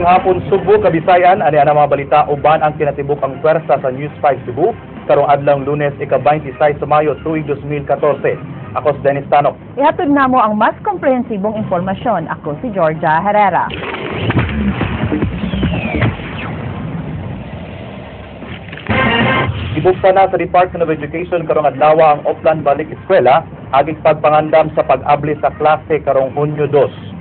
Magandang hapon Subo, Kabisayan. Ani ana mga balita uban ang kinatibuk-ang pwersa sa News 5 Cebu karong adlong Lunes ika-26 sa Mayo tuig 2014. Ako si Dennis Tanok. Ihatod namo ang mas komprehensibong impormasyon. Ako si Georgia Herrera. Ibuksan na sa Department of Education karong adlaw ang Oplan Balik Eskwela aging pagpangandam sa pag-abli sa klase karong Hunyo 2.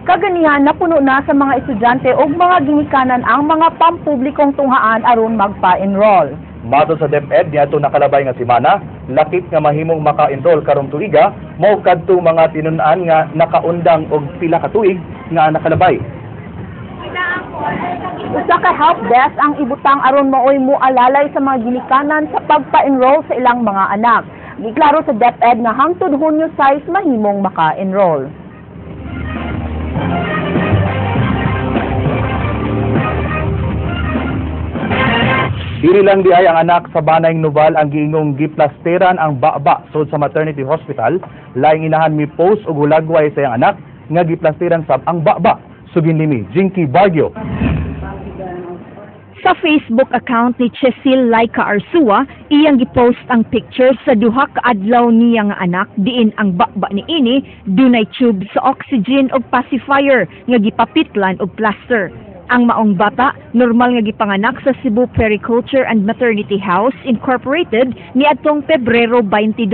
Kaganihan napuno na sa mga estudyante o mga ginikanan ang mga pampublikong tunghaan aron magpa-enroll. Mato sa DepEd niadto nakalabay nga semana, lakip nga mahimong maka-enroll karong tuiga, mao kadto mga tinun-an nga nakaundang og pila ka tuig nga nakalabay. Usa ka help desk ang ibutang aron maoy moalalay sa mga ginikanan sa pagpa-enroll sa ilang mga anak. Giklaro sa DepEd nga hangtod Hunyo 6 mahimong maka-enroll. Dili lang di ay ang anak sa Banayng Noval ang giingong giplasteran ang baba sud sa maternity hospital, laing inahan mi post og hulagway sa iyang anak nga giplasteran sab ang baba. Sugin nimi Jinky Bargio. Sa Facebook account ni Cecil Laika Arsua, iyang gipost ang picture sa duha ka adlaw niya nga anak diin ang baba ni ini dunay tube sa oxygen ug pacifier nga gipapitlan og plaster. Ang maong bata, normal nga gipanganak sa Cebu Periculture and Maternity House Incorporated niadtong Pebrero 22.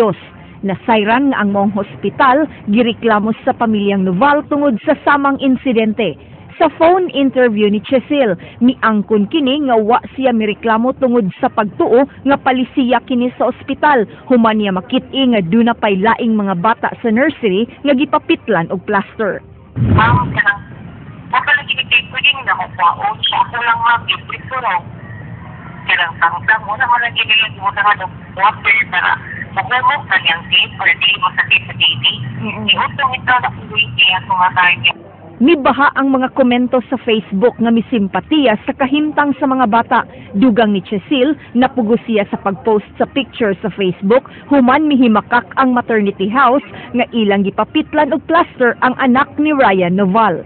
Nasayran nga ang maong hospital gireklamo sa pamilyang Noval tungod sa samang insidente. Sa phone interview ni Cecil, miangkon kini nga wa siya mireklamo tungod sa pagtuo nga palisiya kini sa ospital, human niya makit-i nga duna pay laing mga bata sa nursery nga gipapitlan og plaster. Napalagigitay ko din na kupaon siya. Ako lang mag-ibig ko raw. Kailang tangtang mo na wala ginilang mo na ng water para maglamok na niyang tape or di masakit sa titi. Iutong ito na kulit niya tumatay niya. Mibaha ang mga komento sa Facebook nga misimpatiya sa kahimtang sa mga bata. Dugang ni Cecil, napugos siya sa pag-post sa picture sa Facebook, human mihimakak ang maternity house nga ilang gipapitlan og plaster ang anak ni Ryan Noval.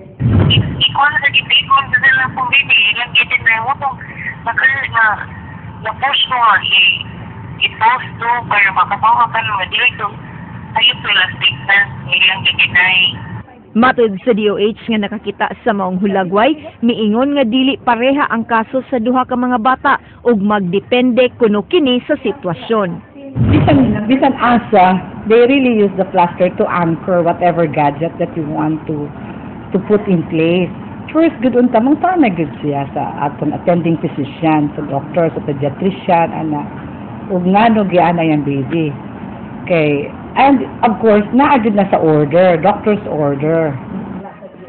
Ikaw na nag-ipikon na lang kung baby, ilang gitin na mo itong na-push mo nga i-post to para makabawa ka naman dito. Ayun plastic na ilang gitin na Matod sa DOH nga nakakita sa maong hulagway, miingon nga dili pareha ang kaso sa duha ka mga bata ug magdepende kuno kini sa sitwasyon. Bisan asa, they really use the plaster to anchor whatever gadget that you want to put in place. First, good unta mong tama good siya sa aton attending physician, sa doctor, sa pediatrician, ana ug ngano giana yang baby. Okay. And of course, naagid na sa order, doctor's order.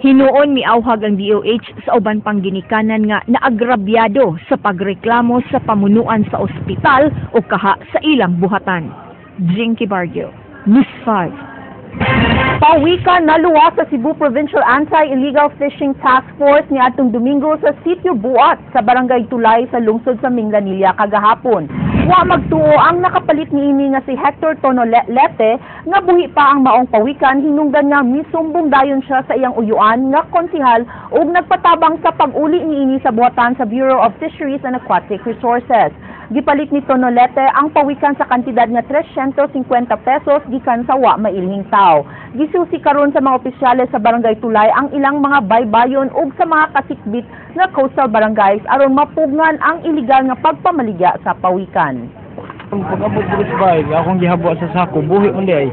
Hinuon miawhag ang DOH sa uban pang ginikanan nga naagrabyado sa pagreklamo sa pamunuan sa ospital o kaha sa ilang buhatan. Jinky Bargio, News 5. Pawikan naluwa sa Cebu Provincial Anti-Illegal Fishing Task Force niadtong Domingo sa Sitio Buat sa Barangay Tulay sa lungsod sa Minglanilla kagahapon. Wa magtuo ang nakapalit niini nga si Hector Tonolete nga buhi pa ang maong pawikan hinungdan nga misumbong dayon siya sa iyang uyuan nga konsihal ug nagpatabang sa pag-uli niini sa buhatan sa Bureau of Fisheries and Aquatic Resources. Gipalit ni Tonolete ang pawikan sa kantidad nga 350 pesos gikan sa wa mailhing tao. Gisusi karon sa mga opisyales sa Barangay Tulay ang ilang mga baybayon ug sa mga kasikbit nga coastal barangays aron mapugngan ang iligal nga pagpamaligya sa pawikan. Pag-abot ko sa bahay, akong gihabwa sa sako, buhi mo di ay.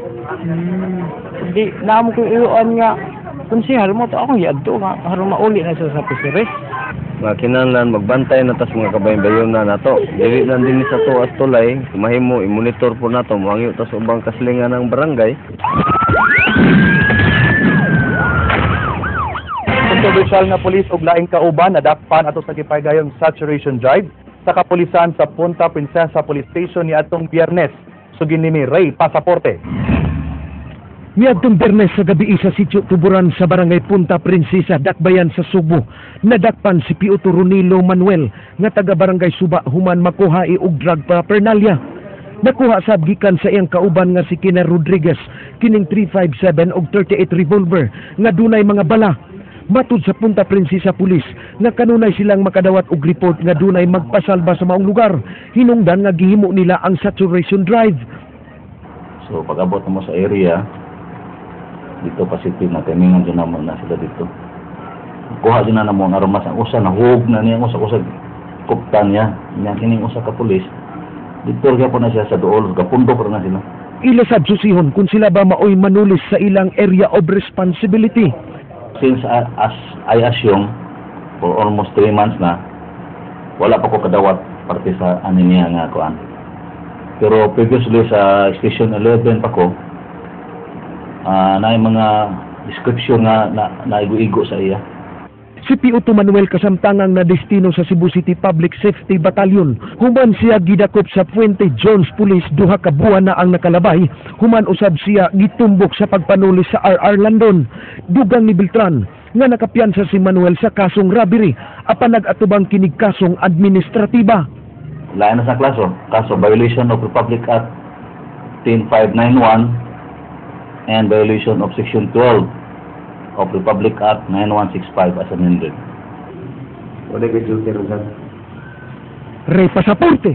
Hindi, naamo ko iuan nga, konsihal mo, akong giadto nga, harong mauli na sa fisheries. Mga kinahanglan magbantay na tas mga kabayon-bayon na nato. Dili lang din sa tuwas tulay, mahimo i-monitor po nato mangyo tas ubang kaslingan ng barangay. Kontrobersyal nga pulis og laing kauban nadakpan ato sa gipaygayon saturation drive sa kapulisan sa Punta Princesa Police Station niadtong Biyernes. Sugin nimi Ray Pasaporte. Niadtong Biyernes sa gabi sa Sitio Tuburan sa Barangay Punta Princesa, Dakbayan sa Subo, nadakpan si Piotr Ronilo Manuel nga taga Barangay Suba human makuha og drug paraphernalia. Nakuha sab gikan sa iyang kauban nga si Kiner Rodriguez kining 357 og 38 revolver nga dunay mga bala. Matud sa Punta Princesa Police nga kanunay silang makadawat og report nga dunay magpasalba sa maong lugar. Hinungdan nga gihimo nila ang saturation drive. So pag-abot mo sa area, dito positive na timingan dyan naman na sila dito. Kuha dyan na mo ang aromas ang usa, nahug na niya ang usa kuptan niya. Ining usa ka pulis. Dito kaya po na siya sa dool, kapundok na sila. Ilasab susihon kung sila ba maoy manulis sa ilang area of responsibility. Since as I assume, for almost 3 months na, wala pa ko kadawat parte sa niya nga kuan. Pero previously sa Station 11 pa ko, na mga description nga naigo-igo sa iya. Si P.O. Manuel kasamtangang na destino sa Cebu City Public Safety Battalion. Human siya gidakop sa Puente Jones Police, duha ka buwan na ang nakalabay. Human usab siya gitumbok sa pagpanulis sa R.R. Landon. Dugang ni Beltran nga nakapiyansa si Manuel sa kasong robbery apan nag-atubang kinig kasong administratiba. Lain na sa kaso violation of Republic Act 10591 and violation of Section 12 of Republic Act 9165 as amended. Ray Pasaporte,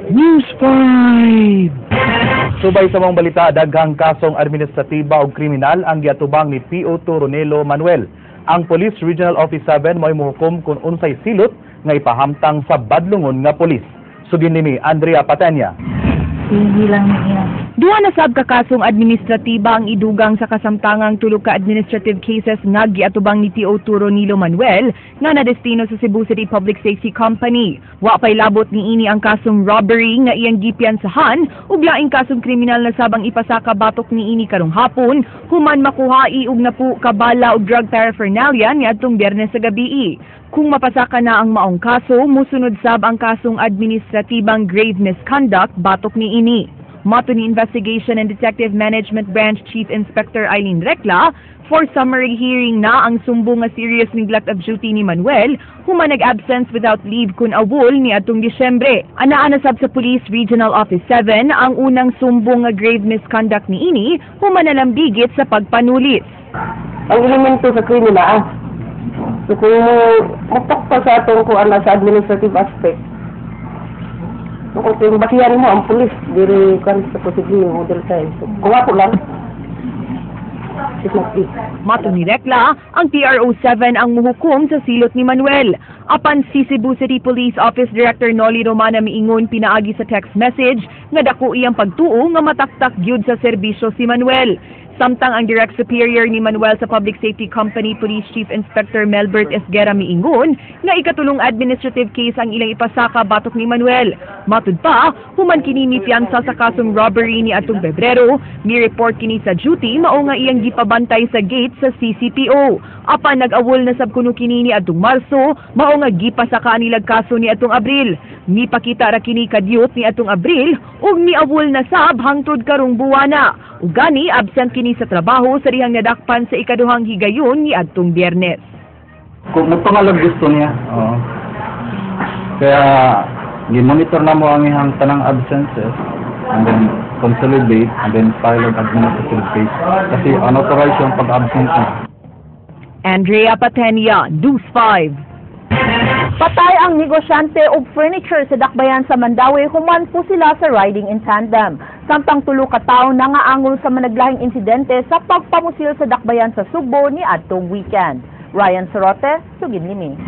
News 5. Subay sa mga balita, daghang kasong administratiba o kriminal ang giatubang ni P.O. Ronelo Manuel. Ang Police Regional Office 7 mo'y muhukom kung unsay silot nga ipahamtang sa badlungon nga pulis. Sugin nimi Andrea Patenya. Duha na sab ka kasong administratiba ang idugang sa kasamtangang tulo ka administrative cases nga giatubang ni P.O. Ronelo Manuel nga nadestino sa Cebu City Public Safety Company. Wa pay labot ni ini ang kasong robbery nga iyang gipiyansahan ug laing kasong kriminal na sabang ipasaka batok ni ini karong hapon human makuhai og napu ka bala ug drug paraphernalia niadtong Biyernes sa gabii. Kung mapasaka na ang maong kaso, musunod sab ang kasong administratibang grave misconduct batok ni ini. Mato ni Investigation and Detective Management Branch Chief Inspector Eileen Recla, for summary hearing na ang sumbong nga serious neglect of duty ni Manuel, human nag-absence without leave kun awol ni atong Disyembre. Anaa na sab sa Police Regional Office 7 ang unang sumbong nga grave misconduct ni ini, human nalambigit sa pagpanulis. Ang elemento sa kriminal, so kung magtakpa sa atong sa administrative aspect, so kung basihan mo ang pulis, diri kan sa posibleng model tayo. So kung ako lang, Mato ni Recla, ang PRO7 ang muhukom sa silot ni Manuel. Apan si Cebu City Police Office Director Noli Romana miingon pinaagi sa text message nga dako iyang pagtuo nga mataktak gyud sa serbisyo si Manuel. Samtang ang Direct Superior ni Manuel sa Public Safety Company Police Chief Inspector Melbert Esguera miingon nga ikatulong administrative case ang ilang ipasaka batok ni Manuel. Matud pa, human kini ni piyansa sa kasong robbery ni atong Pebrero, mi-report kini sa duty mao nga iyang gipabantay sa gate sa CCPO. Apan nag-awol na sab kuno kini ni atong Marso, mao nga gipasaka nilag kaso ni atong Abril. Mipakita ra kini kadyot ni atong Abril ug miawol na sab hangtod karong buwana. Ug gani absent kini sa trabaho sa dihang nadakpan sa ikaduhang higayon ni adtong Biyernes. Kung magpangalag gusto niya, kaya gi-monitor na mo ang ihang tanang absences and then consolidate and then file an administrative case kasi unauthorized yung pag-absent niya. Andrea Patenya, News 5. Patay ang negosyante og furniture sa Dakbayan sa Mandawi human po sila sa riding in tandem. Samtang tulo ka tawo nangaangol sa managlahing insidente sa pagpamusil sa Dakbayan sa Subo ni adtong weekend. Ryan Sorote, sugin nimi.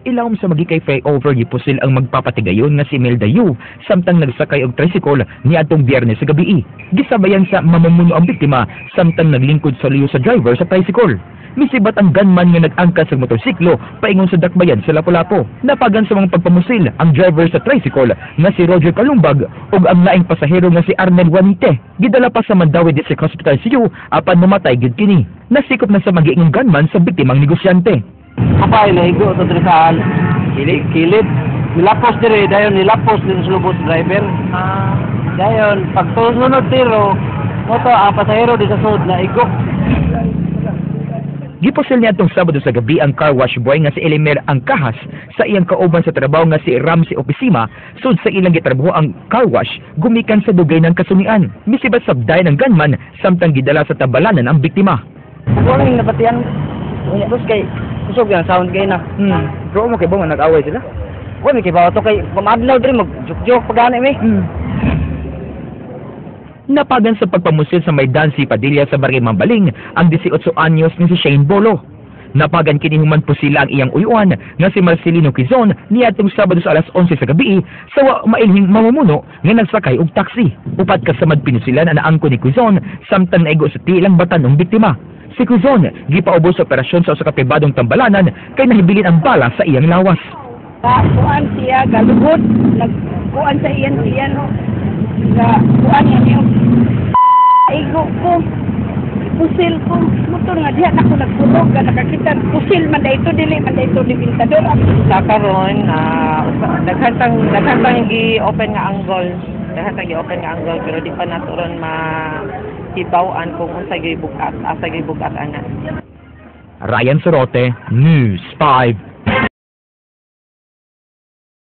Ilawom sa magikay flyover gipusil ang magpapatigayon nga si Imelda Yu samtang nagsakay og tricycle ni adtong Biyernes sa gabii. Gisabayan sa mamumuno ang biktima samtang naglingkod sa liyo sa driver sa tricycle. Misibat ang gunman nga nag-angkas sa motorsiklo paingon sa Dakbayan sa Lapu-Lapu. Napagan sa mga pagpamusil ang driver sa tricycle nga si Roger Kalumbag ug ang laing pasahero nga si Arnel Juanite. Gidala pa sa Mandawi District Hospital Cebu apan namatay gid kini. Nasikop na sa magiingong gunman sa biktimang negosyante. Kapay nahigo sa trisahan, kilid. Nilapos dire, dayon nilapos din sa lubos driver. Dayon, pagtusunod tiro, moto ang pasahero di sa sud na igok. Gipusil niya itong Sabado sa gabi ang car wash boy nga si Elimer Angkahas sa iyang kauban sa trabaho nga si Ramsey Opisima sud sa ilang gitrabaho ang car wash gumikan sa dugay ng kasunian. Misibat sabday ng gunman samtang gidala sa tabalanan ang biktima. Walang napatiyan Bus kay kusog yan sound kay na. Pero mo kay ba nag-away sila? Ko mi kay bawa to kay pamadlaw diri mag-joke pagani mi. Napagan sa pagpamusil sa Maydan si Padilla sa Barangay Mambaling ang 18 anyos ni si Shane Bolo. Napagan kini human po sila ang iyang uyuan nga si Marcelino Quizon niadtong Sabado sa alas 11 sa gabi sa wa mailhing mamumuno nga nagsakay og taxi. Upat ka sa madpinisilan ang naangko ni Quizon samtang naigo sa tilang batan ng biktima. Si Quizon gipaubos sa operasyon sa usa ka pribadong tambalanan kay nahibilin ang bala sa iyang lawas. Kuan siya galugod, nagkuan sa iyan sa kuan niya. Igo ko. Pusil ko, motor nga diha ako nagpulog ka nakakita pusil man dayto dili man dayto di pintador sa karon daghang gi-open nga angle pero di pa naturon ma-hibaw-an kung unsa gyud bukat asa gyud bukat ana. Ryan Sorote, News 5.